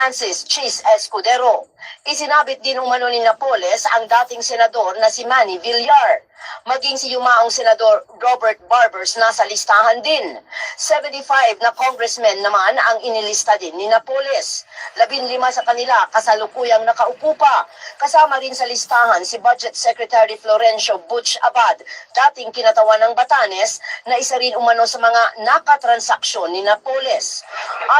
Francis Chis Escudero. Isinabit din umano ni Napoles ang dating senador na si Manny Villar. Maging si yumaong senador Robert Barbers nasa listahan din. 75 na congressmen naman ang inilista din ni Napoles. 15 sa kanila kasalukuyang nakaupo pa. Kasama rin sa listahan si Budget Secretary Florencio Butch Abad, dating kinatawan ng Batanes, na isa rin umano sa mga nakatransaksyon ni Napoles.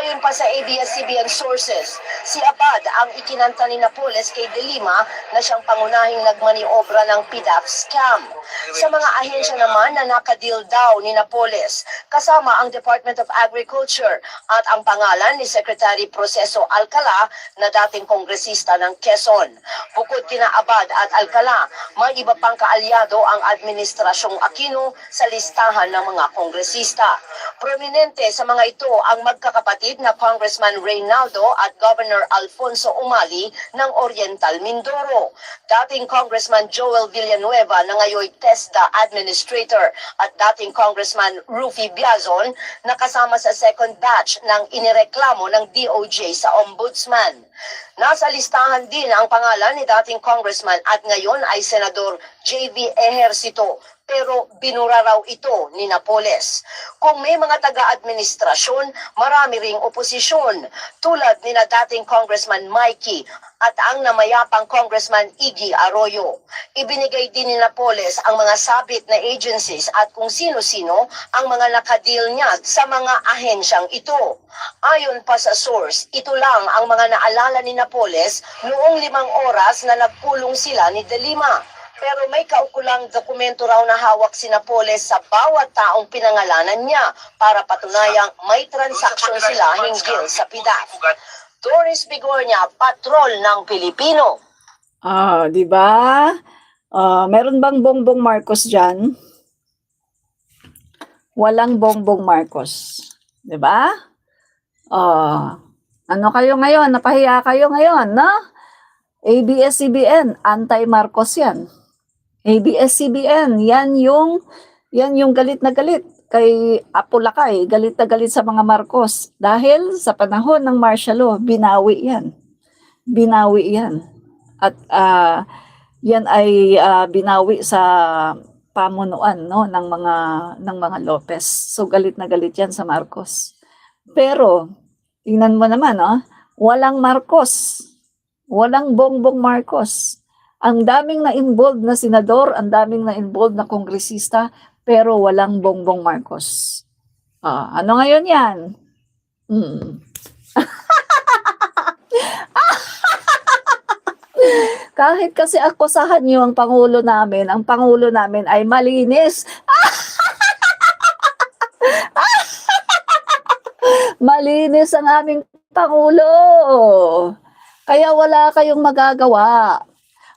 Ayon pa sa ABS-CBN sources, si Abad ang ikinanta ni Napoles kay De Lima na siyang pangunahing nagmaniobra ng PDAF scam. Sa mga ahensya naman na nakadeal daw ni Napoles, kasama ang Department of Agriculture at ang pangalan ni Secretary Proceso Alcala na dating kongresista ng Quezon. Bukod kina Abad at Alcala, may iba pang kaalyado ang Administrasyong Aquino sa listahan ng mga kongresista. Prominente sa mga ito ang magkakapatid na Congressman Reynaldo at Governor Alfonso Umali ng Oriental Mindoro. Dating Congressman Joel Villanueva na ngayon TESDA Administrator at dating Congressman Rufy Biazon na kasama sa second batch ng inireklamo ng DOJ sa Ombudsman. Nasa listahan din ang pangalan ni dating Congressman at ngayon ay Senador J.V. Ejercito, pero binura raw ito ni Napoles. Kung may mga taga-administrasyon, marami ring oposisyon, tulad ni na dating Congressman Mikey at ang namayapang Congressman Iggy Arroyo. Ibinigay din ni Napoles ang mga sabit na agencies at kung sino-sino ang mga nakadeal niya sa mga ahensyang ito. Ayon pa sa source, ito lang ang mga naalala ni Napoles noong 5 oras na nagpulong sila ni De Lima. Pero may kaukulang dokumento raw na hawak si Napoles sa bawat taong pinangalanan niya para patunayang may transaksyon sila hinggil sa PDAF. Doris Bigornia, patrol ng Pilipino. Di ba? Meron bang Bongbong Marcos dyan? Walang Bongbong Marcos. Di ba? Ano kayo ngayon? Napahiya kayo ngayon, no? ABS-CBN, anti-Marcos yan. ABS-CBN, yan yung galit na galit kay Apolacay, galit na galit sa mga Marcos. Dahil sa panahon ng martial law, binawi yan. Binawi yan. At yan ay binawi sa pamunuan, no, ng mga Lopez. So galit na galit yan sa Marcos. Pero tingnan mo naman, walang Marcos. Walang Bongbong Marcos. Ang daming na-involved na senador, ang daming na-involved na kongresista, pero walang Bongbong Marcos. Ano ngayon yan? Kahit kasi akusahan niyo ang Pangulo namin ay malinis. Malinis ang aming Pangulo. Kaya wala kayong magagawa.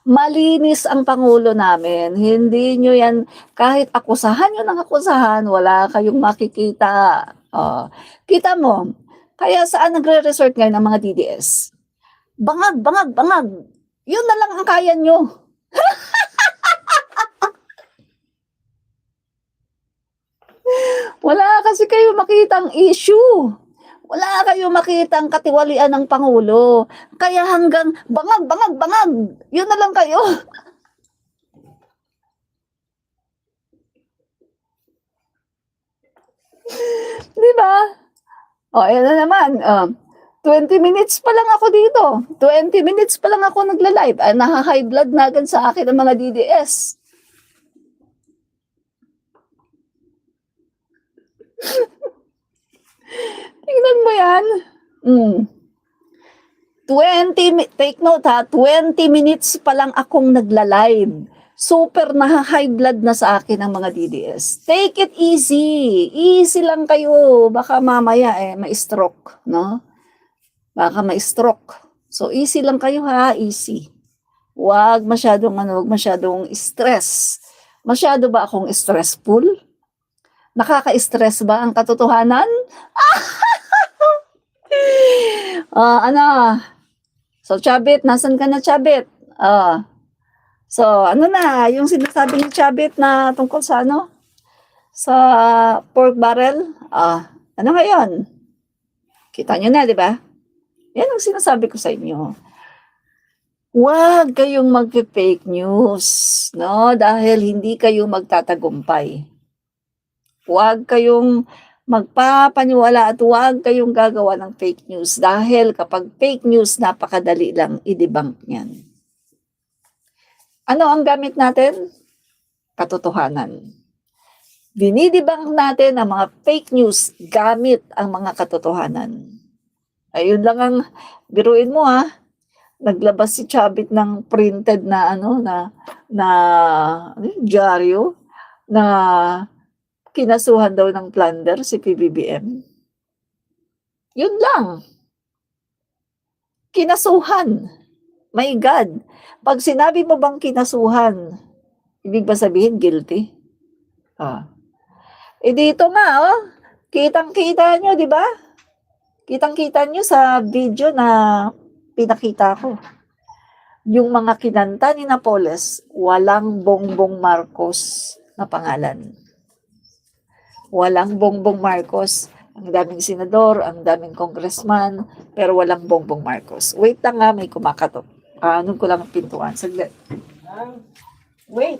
Malinis ang Pangulo namin. Hindi nyo yan, kahit akusahan nyo ng akusahan, wala kayong makikita. Kita mo, kaya saan nagre-resort ngayon ng mga DDS? Bangag, bangag, bangag. Yun na lang ang kaya nyo. Wala kasi kayo makitang issue. Wala kayo makitang katiwalian ng Pangulo. Kaya hanggang bangag, bangag, bangag. Yun na lang kayo. Di ba? Ayan na naman. 20 minutes pa lang ako dito. 20 minutes pa lang ako nagla-live. Naha-high blood na agad sa akin ang mga DDS. Tingnan mo yan. take note ha, 20 minutes pa lang akong nagla-live. Super high blood na sa akin ang mga DDS. Take it easy. Easy lang kayo. Baka mamaya ma-stroke, no? Baka ma-stroke. So easy lang kayo ha, easy. Wag masyadong stress. Masyado ba akong stressful? Nakaka-stress ba ang katotohanan? So, Chabit, nasan ka na, Chabit? So, ano na, yung sinasabi ni Chabit na tungkol sa sa pork barrel, ano ngayon? Kita nyo na, di ba? Yan ang sinasabi ko sa inyo. Huwag kayong mag-fake news, no? Dahil hindi kayo magtatagumpay. Huwag kayong magpapaniwala at huwag kayong gagawa ng fake news dahil kapag fake news, napakadali lang i-debunk niyan. Ano ang gamit natin? Katotohanan. Dinidebunk natin ang mga fake news gamit ang mga katotohanan. Ayun lang ang biruin mo ha. Naglabas si Chavit ng printed na dyaryo na kinasuhan daw ng plunder si PBBM. Yun lang. Kinasuhan. My God. Pag sinabi mo bang kinasuhan, ibig ba sabihin guilty? Dito nga, kitang-kita nyo, di ba? Kitang-kita nyo sa video na pinakita ko. Yung mga kinanta ni Napoles, walang Bongbong Marcos na pangalan. Walang Bongbong Marcos. Ang daming senador, ang daming congressman, pero walang Bongbong Marcos. Wait lang nga, may kumakatok. Anong ko lang ang pintuan. Saglit. Wait.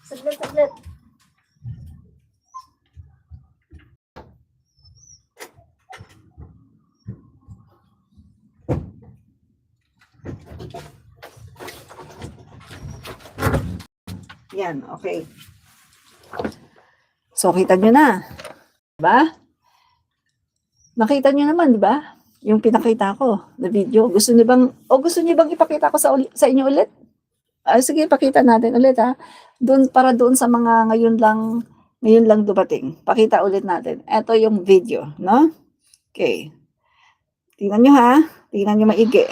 Saglit. Yan, okay. So, kita nyo na. Diba? Nakita nyo naman, diba? Yung pinakita ko na video. Gusto nyo bang ipakita ko sa inyo ulit? Sige, pakita natin ulit ha. Para doon sa mga ngayon lang dumating. Pakita ulit natin. Ito yung video, no? Okay. Tingnan nyo ha. Tingnan nyo maigi.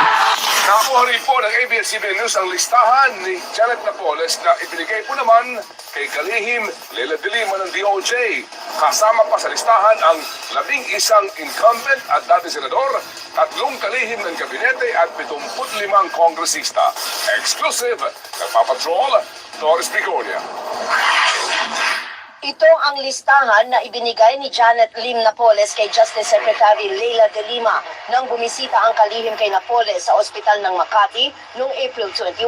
Nakakuha rin po ng ABS-CBN News ang listahan ni Janet Napoles na ibinigay po naman kay kalihim Leila de Lima ng DOJ. Kasama pa sa listahan ang 11 incumbent at dating senador, 3 kalihim ng gabinete at 75 kongresista. Exclusive, nagpapatrol, Doris Bigonia. Ito ang listahan na ibinigay ni Janet Lim Napoles kay Justice Secretary Leila de Lima nang bumisita ang kalihim kay Napoles sa ospital ng Makati noong April 21.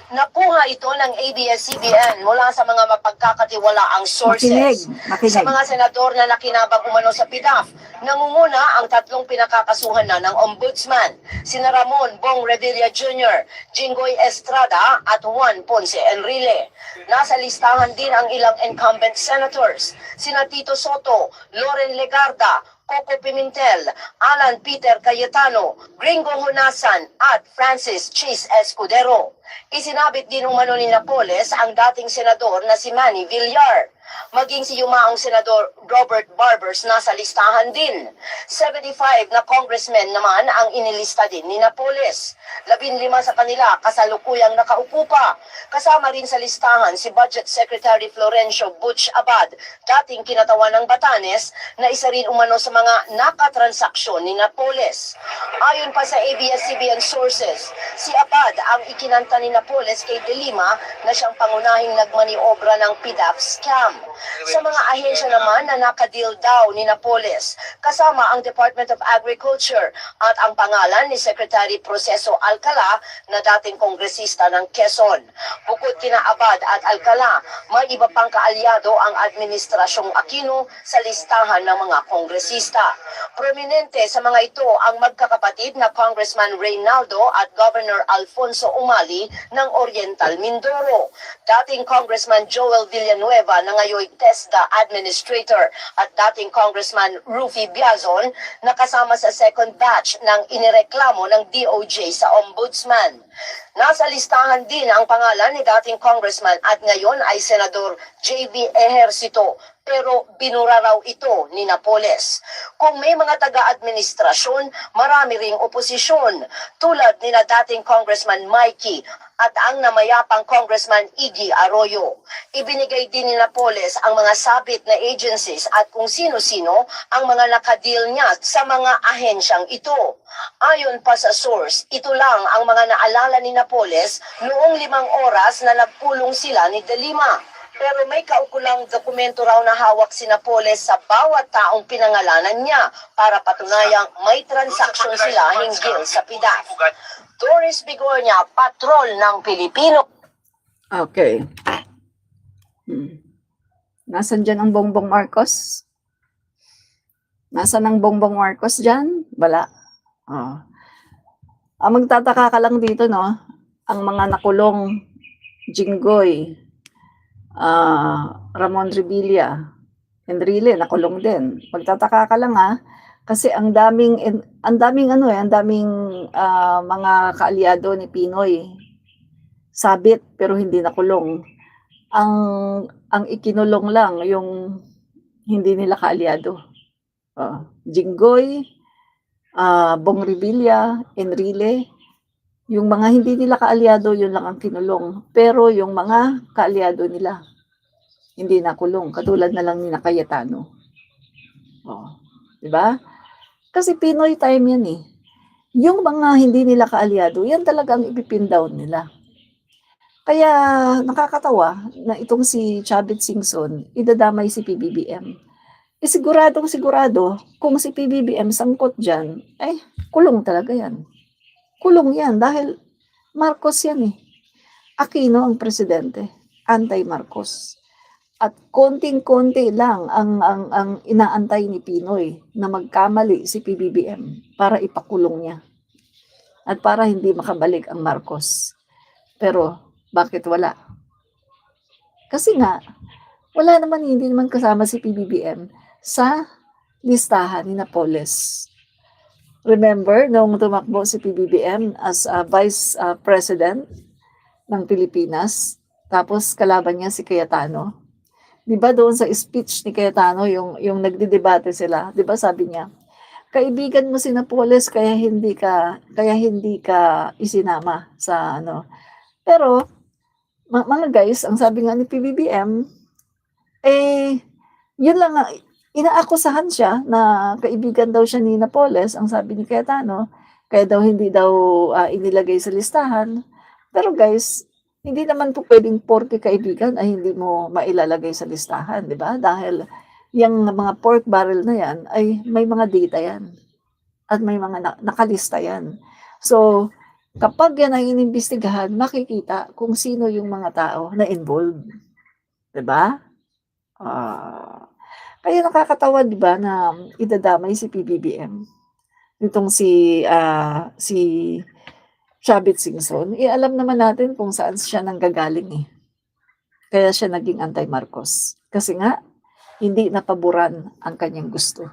Nakuha ito ng ABS-CBN mula sa mga mapagkakatiwalaang sources. Makinig. Sa mga senador na nakinabang umano sa PDAF, nangunguna ang 3 pinakakasuhan na ng Ombudsman, sina Ramon Bong Revilla Jr., Jinggoy Estrada at Juan Ponce Enrile. Nasa listahan din ang ilang incumbent senators, sina Tito Soto, Loren Legarda, Coco Pimentel, Alan Peter Cayetano, Gringo Honasan at Francis Chis Escudero. Isinabit din umano ni Napoles ang dating senador na si Manny Villar. Maging si yumaong senador Robert Barbers nasa listahan din. 75 na congressmen naman ang inilista din ni Napoles. 15 sa kanila kasalukuyang nakaupo pa. Kasama rin sa listahan si Budget Secretary Florencio Butch Abad, dating kinatawan ng Batanes, na isa rin umano sa mga nakatransaksyon ni Napoles. Ayon pa sa ABS-CBN sources, si Abad ang ikinanta ni Napoles kay De Lima na siyang pangunahing nagmaniobra ng PDAF scam. Sa mga ahensya naman na nakadeal daw ni Napoles, kasama ang Department of Agriculture at ang pangalan ni Secretary Proceso Alcala na dating kongresista ng Quezon. Bukod kina Abad at Alcala, may iba pang kaalyado ang Administrasyong Aquino sa listahan ng mga kongresista. Prominente sa mga ito ang magkakapatid na Congressman Reynaldo at Governor Alfonso Umali ng Oriental Mindoro. Dating Congressman Joel Villanueva na ngayon TESDA Administrator at dating Congressman Rufy Biazon na kasama sa second batch ng inireklamo ng DOJ sa Ombudsman. Nasa listahan din ang pangalan ni dating Congressman at ngayon ay Senador J.V. Ejercito, pero binura raw ito ni Napoles. Kung may mga taga-administrasyon, marami ring oposisyon, tulad ni na dating Congressman Mikey at ang namayapang Congressman Iggy Arroyo. Ibinigay din ni Napoles ang mga sabit na agencies at kung sino-sino ang mga nakadeal niya sa mga ahensyang ito. Ayon pa sa source, ito lang ang mga naalala ni Napoles noong 5 oras na nagpulong sila ni De Lima. Pero may kaukulang dokumento raw na hawak si Napoles sa bawat taong pinangalanan niya para patunayang may transaksyon sila hinggil sa PDAF. Doris Bigornia, patrol ng Pilipino. Okay. Nasaan dyan ang Bongbong Marcos? Nasaan ang Bongbong Marcos dyan? Wala. Oh. Ang magtataka ka lang dito, no? Ang mga nakulong Jinggoy, Ramon Revilla, Enrile, nakulong din. Magtataka ka lang, ha? Kasi ang daming mga kaalyado ni Pinoy sabit pero hindi nakulong. Ang ikinulong lang yung hindi nila kaalyado. Jinggoy, Bong Revilla, Enrile, yung mga hindi nila kaalyado, yun lang ang kinulong. Pero yung mga kaalyado nila, hindi nakulong. Katulad na lang ni Cayetano. Diba? Kasi Pinoy time yan eh. Yung mga hindi nila kaalyado, yan talagang ipipin down nila. Kaya nakakatawa na itong si Chavit Singson, idadamay si PBBM. Siguradong-sigurado, kung si PBBM sangkot dyan, ay kulong talaga yan. Kulong yan dahil Marcos yan eh. Aquino ang presidente, anti-Marcos. At konting-konti lang ang inaantay ni Pinoy na magkamali si PBBM para ipakulong niya. At para hindi makabalik ang Marcos. Pero bakit wala? Kasi nga, hindi naman kasama si PBBM sa listahan ni Napoles. Remember, nung tumakbo si PBBM as Vice President ng Pilipinas, tapos kalaban niya si Cayetano. Diba doon sa speech ni Cayetano, yung nagdidebate sila, diba sabi niya, kaibigan mo si Napoles kaya hindi ka isinama sa ano. Pero, mga guys, ang sabi nga ni PBBM, yun lang, inaakusahan siya na kaibigan daw siya ni Napoles, ang sabi ni Cayetano, kaya daw hindi daw inilagay sa listahan. Pero guys, hindi naman po pwedeng 40 kaibigan ay hindi mo mailalagay sa listahan, di ba? Dahil yung mga pork barrel na yan ay may mga data yan. At may mga nakalista yan. So, kapag yan ay inimbestigahan, makikita kung sino yung mga tao na involved. Di ba? Kaya nakakatawa, di ba, na idadamay si PBBM. Itong si Chavit Singson, alam naman natin kung saan siya nanggagaling eh. Kaya siya naging anti-Marcos. Kasi nga, hindi napaboran ang kanyang gusto.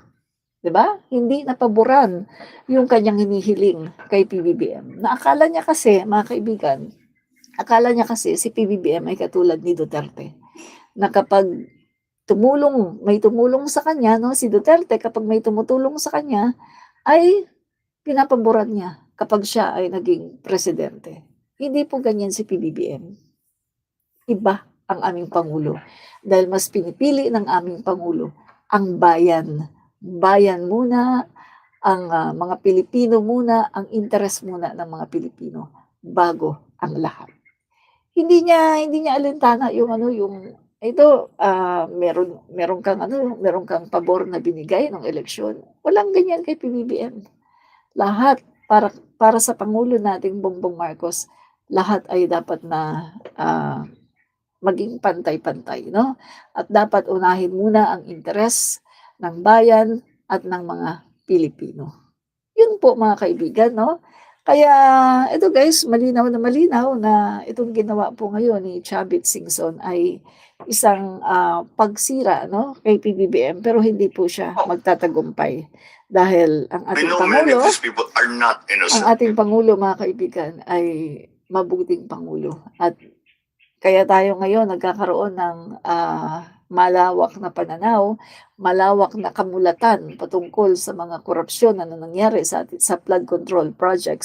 Diba? Hindi napaboran yung kanyang hinihiling kay PBBM. Akala niya kasi, mga kaibigan, si PBBM ay katulad ni Duterte. Na kapag may tumulong sa kanya, no, si Duterte, kapag may tumutulong sa kanya, ay pinapaboran niya kapag siya ay naging presidente. Hindi po ganyan si PBBM. Iba ang aming Pangulo. Dahil mas pinipili ng aming Pangulo ang bayan. Bayan muna, ang mga Pilipino muna, ang interes muna ng mga Pilipino bago ang lahat. Hindi niya alintana meron kang pabor na binigay ng eleksyon. Walang ganyan kay PBBM. Lahat para sa Pangulo nating Bongbong Marcos, lahat ay dapat na maging pantay-pantay, no? At dapat unahin muna ang interes ng bayan at ng mga Pilipino. Yun po mga kaibigan, no? Kaya ito guys, malinaw na itong ginawa po ngayon ni Chavit Singson ay isang pagsira, no, kay PBBM, pero hindi po siya magtatagumpay dahil ang ating Pangulo, mga kaibigan, ay mabuting Pangulo. At kaya tayo ngayon nagkakaroon ng malawak na pananaw, malawak na kamulatan patungkol sa mga korupsyon na nangyari sa flood control projects